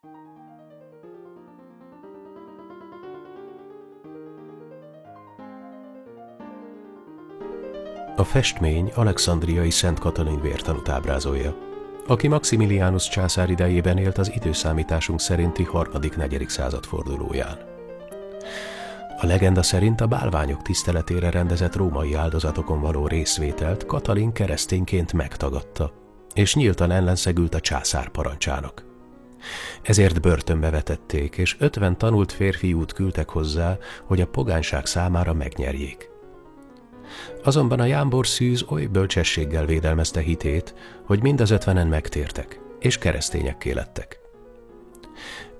A festmény Alexandriai Szent Katalin vértanút ábrázolja, aki Maximilianus császár idejében élt az időszámításunk szerinti 3.-4. század fordulóján. A legenda szerint a bálványok tiszteletére rendezett római áldozatokon való részvételt Katalin keresztényként megtagadta, és nyíltan ellenszegült a császár parancsának. Ezért börtönbe vetették, és 50 tanult férfiút küldtek hozzá, hogy a pogányság számára megnyerjék. Azonban a jámbor szűz oly bölcsességgel védelmezte hitét, hogy mind az 50-en megtértek, és keresztényekké lettek.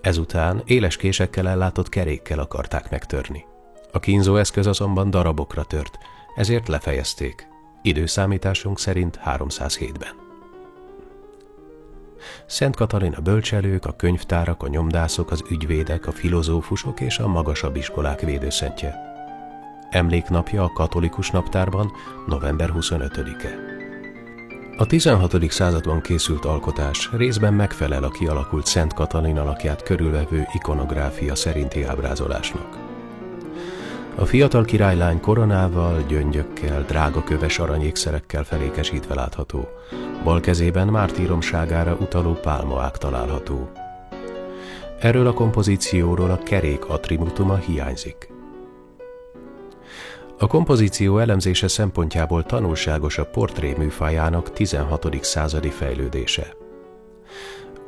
Ezután éles késekkel ellátott kerékkel akarták megtörni. A kínzóeszköz azonban darabokra tört, ezért lefejezték, időszámításunk szerint 307-ben. Szent Katalin a bölcselők, a könyvtárak, a nyomdászok, az ügyvédek, a filozófusok és a magasabb iskolák védőszentje. Emléknapja a katolikus naptárban november 25-e. A 16. században készült alkotás részben megfelel a kialakult Szent Katalin alakját körülvevő ikonográfia szerinti ábrázolásnak. A fiatal királylány koronával, gyöngyökkel, drágaköves aranyékszerekkel felékesítve látható, bal kezében mártíromságára utaló pálmaák található. Erről a kompozícióról a kerék attributuma hiányzik. A kompozíció elemzése szempontjából tanulságos a portré műfajának 16. századi fejlődése.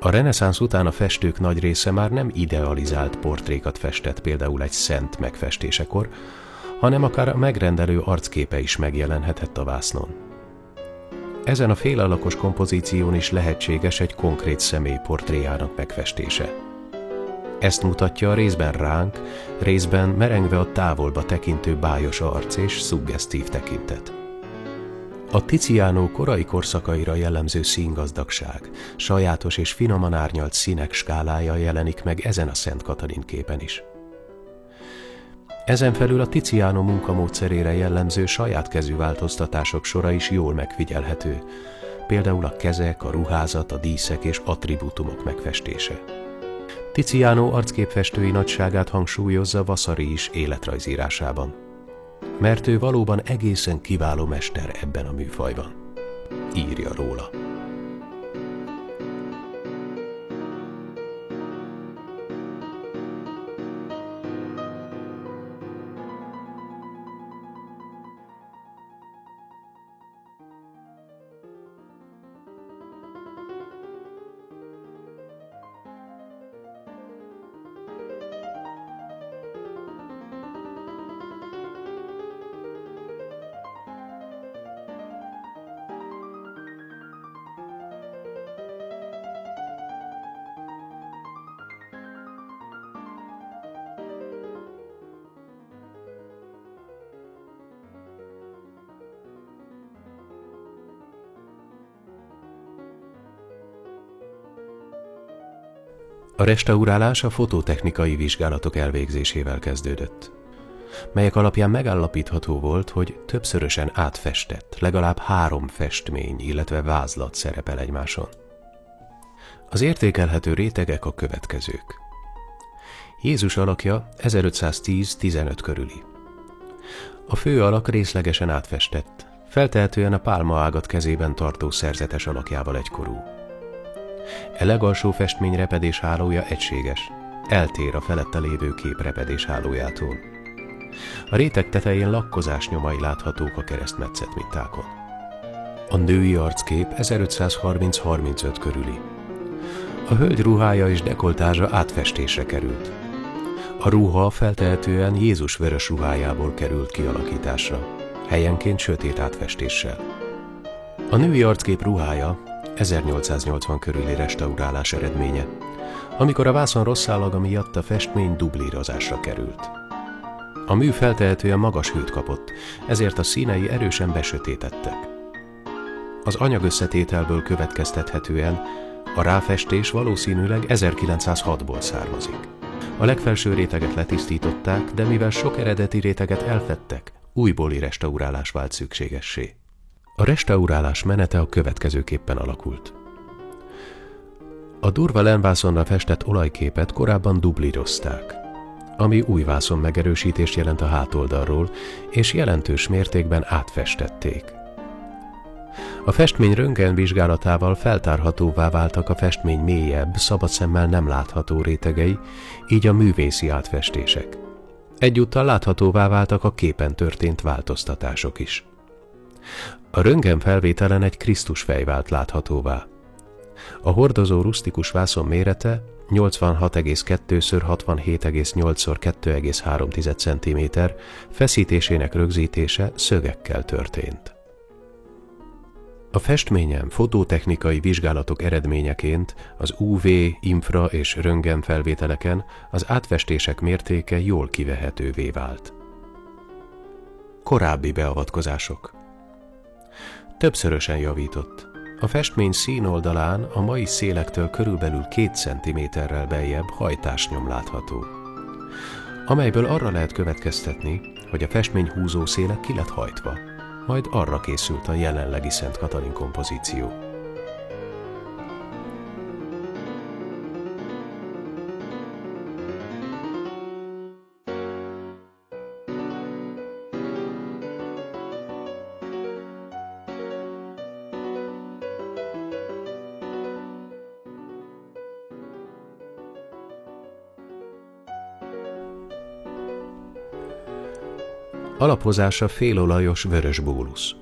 A reneszánsz után a festők nagy része már nem idealizált portrékat festett például egy szent megfestésekor, hanem akár a megrendelő arcképe is megjelenhetett a vásznon. Ezen a félalakos kompozíción is lehetséges egy konkrét személy portréjának megfestése. Ezt mutatja a részben ránk, részben merengve a távolba tekintő bájos arc és szuggesztív tekintet. A Tiziano korai korszakaira jellemző színgazdagság, sajátos és finoman árnyalt színek skálája jelenik meg ezen a Szent Katalin képen is. Ezen felül a Tiziano munkamódszerére jellemző saját kezű változtatások sora is jól megfigyelhető, például a kezek, a ruházat, a díszek és attribútumok megfestése. Tiziano arcképfestői nagyságát hangsúlyozza Vasari is életrajzírásában, mert ő valóban egészen kiváló mester ebben a műfajban. Írja róla. A restaurálás a fototechnikai vizsgálatok elvégzésével kezdődött, melyek alapján megállapítható volt, hogy többszörösen átfestett, legalább 3 festmény, illetve vázlat szerepel egymáson. Az értékelhető rétegek a következők. Jézus alakja 1510-15 körüli. A fő alak részlegesen átfestett, feltehetően a pálmaágat kezében tartó szerzetes alakjával egykorú. E legalsó festmény repedés hálója egységes, eltér a felette lévő kép repedés hálójától. A réteg tetején lakkozás nyomai láthatók a keresztmetszet mintákon. A női arckép 1530-35 körüli. A hölgy ruhája és dekoltázsa átfestésre került. A ruha feltehetően Jézus vörös ruhájából került kialakításra, helyenként sötét átfestéssel. A női arckép ruhája 1880 körüli restaurálás eredménye, amikor a vászon rossz állaga miatt a festmény dublírozásra került. A mű feltehetően magas hőt kapott, ezért a színei erősen besötétettek. Az anyagösszetételből következtethetően a ráfestés valószínűleg 1906-ból származik. A legfelső réteget letisztították, de mivel sok eredeti réteget elfedtek, újbóli restaurálás vált szükségessé. A restaurálás menete a következőképpen alakult. A durva lenvászonra festett olajképet korábban dublírozták, ami új vászon megerősítést jelent a hátoldalról, és jelentős mértékben átfestették. A festmény röntgenvizsgálatával feltárhatóvá váltak a festmény mélyebb, szabad szemmel nem látható rétegei, így a művészi átfestések. Egyúttal láthatóvá váltak a képen történt változtatások is. A röntgenfelvételen egy Krisztusfej vált láthatóvá. A hordozó rusztikus vászon mérete 86,2x67,8x2,3 cm, feszítésének rögzítése szögekkel történt. A festményen fotótechnikai vizsgálatok eredményeként az UV, infra és röntgen felvételeken az átfestések mértéke jól kivehetővé vált. Korábbi beavatkozások. Többszörösen javított. A festmény színoldalán a mai szélektől körülbelül 2 cm-rel beljebb hajtásnyom látható, amelyből arra lehet következtetni, hogy a festmény húzó széle ki lett hajtva, majd arra készült a jelenlegi Szent Katalin kompozíció. Alapozása félolajos vörös bólusz.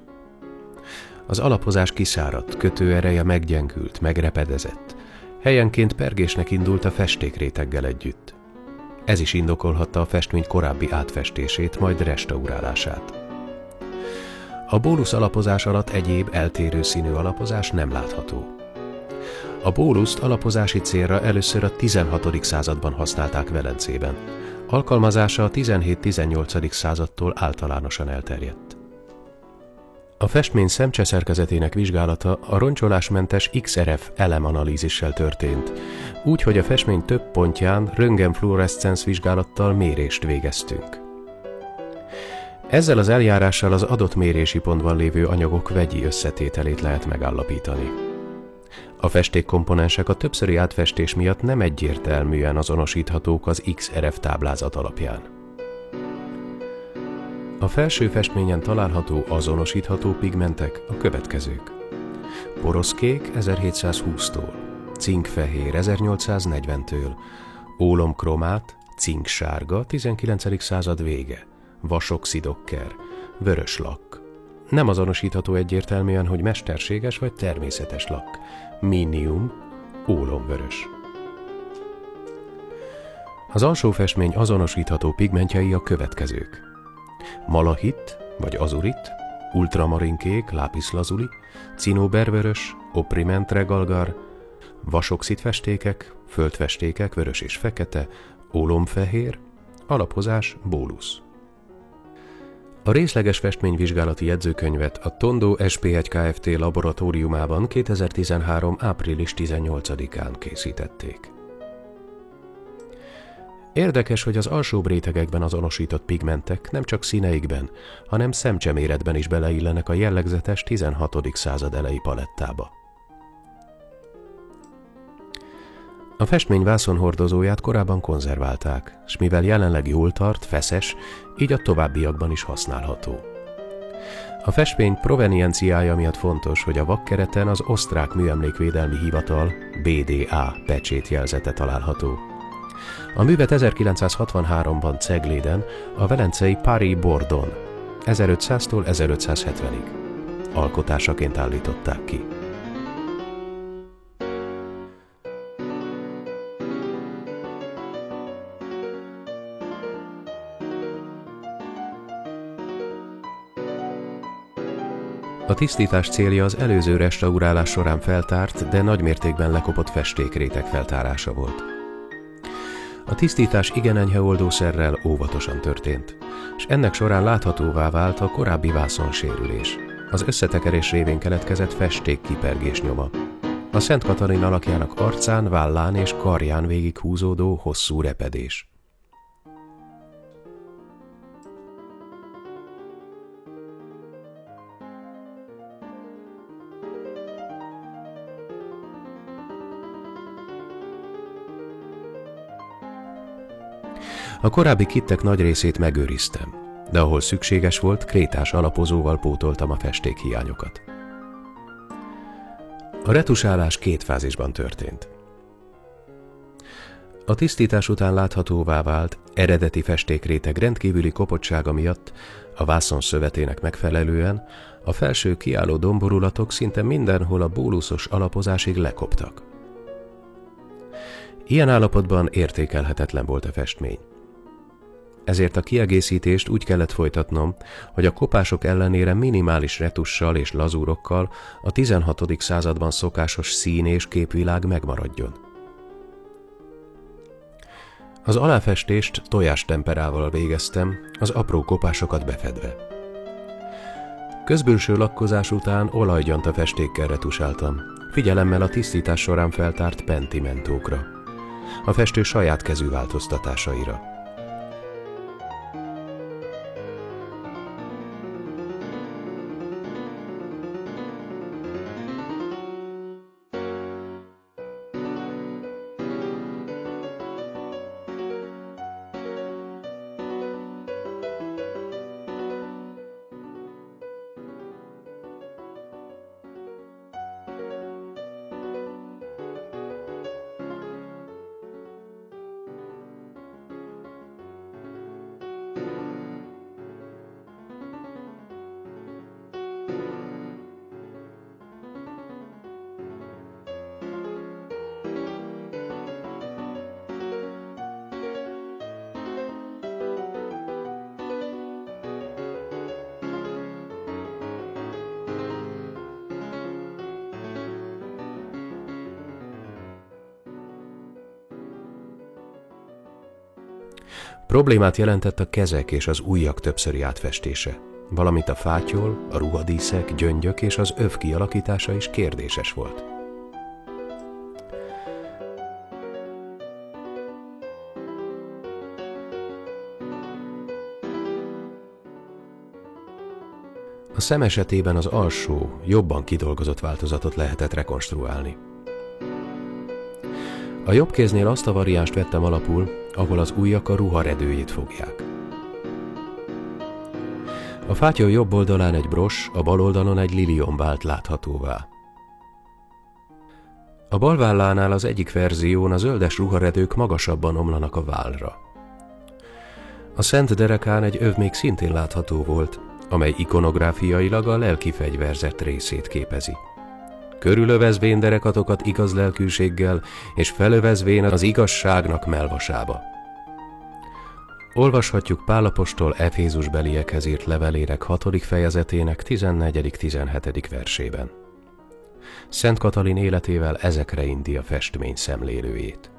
Az alapozás kiszáradt, kötőereje meggyengült, megrepedezett. Helyenként pergésnek indult a festékréteggel együtt. Ez is indokolhatta a festmény korábbi átfestését, majd restaurálását. A bólusz alapozás alatt egyéb eltérő színű alapozás nem látható. A bóluszt alapozási célra először a 16. században használták Velencében. Alkalmazása a 17-18. századtól általánosan elterjedt. A festmény szemcse szerkezetének vizsgálata a roncsolásmentes XRF elemanalízissel történt, úgy, hogy a festmény több pontján röntgenfluoreszcenc vizsgálattal mérést végeztünk. Ezzel az eljárással az adott mérési pontban lévő anyagok vegyi összetételét lehet megállapítani. A festékkomponensek a többszöri átfestés miatt nem egyértelműen azonosíthatók az XRF táblázat alapján. A felső festményen található azonosítható pigmentek a következők: poroszkék 1720-tól, cinkfehér 1840-től, ólomkromát, cinksárga 19. század vége, vasoxidokker, vörös lakk. Nem azonosítható egyértelműen, hogy mesterséges vagy természetes lakk, minium, ólomvörös. Az alsó festmény azonosítható pigmentjei a következők: malahit vagy azurit, ultramarinkék, lápiszlazuli, cinóbervörös, oprimentregalgar, vasoxid festékek, földfestékek, vörös és fekete, ólomfehér, alapozás, bólusz. A részleges festményvizsgálati jegyzőkönyvet a Tondo SP1 Kft. Laboratóriumában 2013. április 18-án készítették. Érdekes, hogy az alsóbb rétegekben azonosított pigmentek nem csak színeikben, hanem szemcseméretben is beleillenek a jellegzetes 16. század elejé palettába. A festmény vászonhordozóját korábban konzerválták, s mivel jelenleg jól tart, feszes, így a továbbiakban is használható. A festmény provenienciája miatt fontos, hogy a vakkereten az Osztrák Műemlékvédelmi Hivatal BDA pecsétjelzete található. A művet 1963-ban Cegléden, a velencei Paris Bordon 1500-tól 1570-ig alkotásaként állították ki. A tisztítás célja az előző restaurálás során feltárt, de nagymértékben lekopott festékréteg feltárása volt. A tisztítás igen enyhe oldószerrel óvatosan történt, és ennek során láthatóvá vált a korábbi vászonsérülés. Az összetekerés révén keletkezett festékkipergés nyoma. A Szent Katalin alakjának arcán, vállán és karján végighúzódó hosszú repedés. A korábbi kittek nagy részét megőriztem, de ahol szükséges volt, krétás alapozóval pótoltam a festékhiányokat. A retusálás 2 fázisban történt. A tisztítás után láthatóvá vált eredeti festékréteg rendkívüli kopottsága miatt a vászon szövetének megfelelően a felső kiálló domborulatok szinte mindenhol a bóluszos alapozásig lekoptak. Ilyen állapotban értékelhetetlen volt a festmény. Ezért a kiegészítést úgy kellett folytatnom, hogy a kopások ellenére minimális retussal és lazúrokkal a 16. században szokásos szín- és képvilág megmaradjon. Az aláfestést tojástemperával végeztem, az apró kopásokat befedve. Közbülső lakkozás után olajgyanta festékkel retusáltam, figyelemmel a tisztítás során feltárt pentimentókra, a festő saját kezű változtatásaira. Problémát jelentett a kezek és az ujjak többszöri átfestése, valamint a fátyol, a ruhadíszek, gyöngyök és az öv kialakítása is kérdéses volt. A szem esetében az alsó, jobban kidolgozott változatot lehetett rekonstruálni. A jobb kéznél azt a variánst vettem alapul, ahol az ujjak a ruha redőjét fogják. A fátyol jobb oldalán egy bros, a bal oldalon egy liliom vált láthatóvá. A bal vállánál az egyik verzión a zöldes ruharedők magasabban omlanak a vállra. A szent derekán egy öv még szintén látható volt, amely ikonográfiailag a lelki fegyverzet részét képezi. Körülövezvén derekatokat igaz lelkűséggel, és felövezvén az igazságnak melvasába. Olvashatjuk Pál apostol Efézusbeliekhez írt levelének 6. fejezetének 14.-17. versében. Szent Katalin életével ezekre indi a festmény szemlélőjét.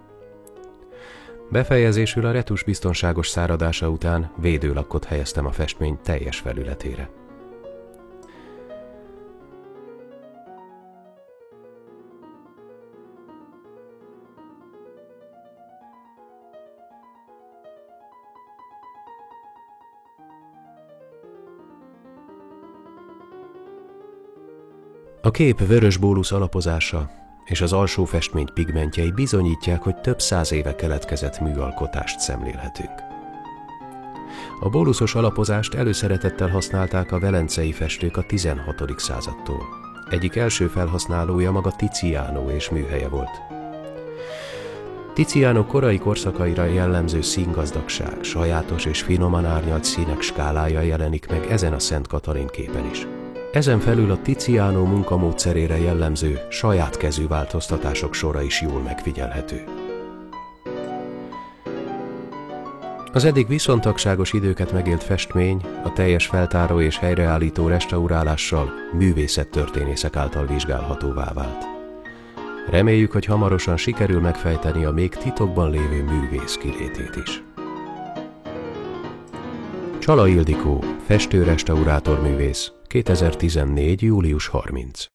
Befejezésül a retus biztonságos száradása után védőlakkot helyeztem a festmény teljes felületére. A kép vörös bólusz alapozása és az alsó festmény pigmentjei bizonyítják, hogy több 100 éve keletkezett műalkotást szemlélhetünk. A bóluszos alapozást előszeretettel használták a velencei festők a 16. századtól. Egyik első felhasználója maga Tiziano és műhelye volt. Tiziano korai korszakaira jellemző színgazdagság, sajátos és finoman árnyalt színek skálája jelenik meg ezen a Szent Katalin képen is. Ezen felül a Tiziano munkamódszerére jellemző saját kezű változtatások sora is jól megfigyelhető. Az eddig viszontagságos időket megélt festmény a teljes feltáró és helyreállító restaurálással művészettörténészek által vizsgálhatóvá vált. Reméljük, hogy hamarosan sikerül megfejteni a még titokban lévő művész kilétét is. Csala Ildikó, festő-restaurátor művész, 2014. július 30.